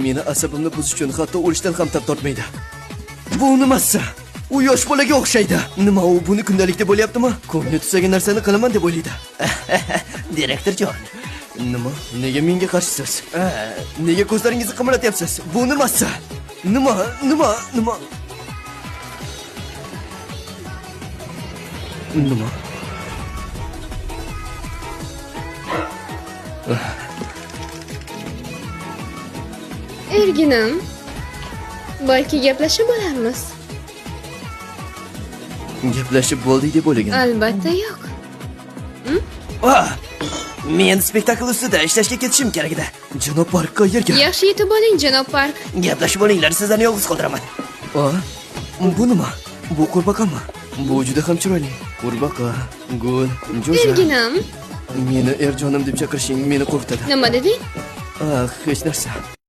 meni asabimni buzish uchun hatto o'lishdan ham tap tortmaydi. Bu nimasi? U yosh bolaga o'xshaydi. Nima u buni kundalik deb o'ylayaptimi? Ko'ngli tusagan narsani qilaman deb o'ylaydi. Direktorjon, nima? Nega menga qarshisiz? Nega ko'zlaringizni qimiratyapsiz? Bu nimasi? Nima? Nima? Erginim, balki gaplashib olarmiz. Gaplashib bo'ldik deb o'ylagan. Albatta yo'q. Men spektakl ustida ishlashga ketishim kerak edi. Janob Park qayerga? Yaxshi yetib oling, janob Park. Gaplashib olinglar, sizlarni yolg'iz qoldiraman. Bu nima? Bu qurbaqami? Bu juda ham chiroyli. Qurbaqa, gul, jo'ja. Erginim, Meni erjonim deb chaqirishing meni qo'rqitadi. nima deding? Hech narsa.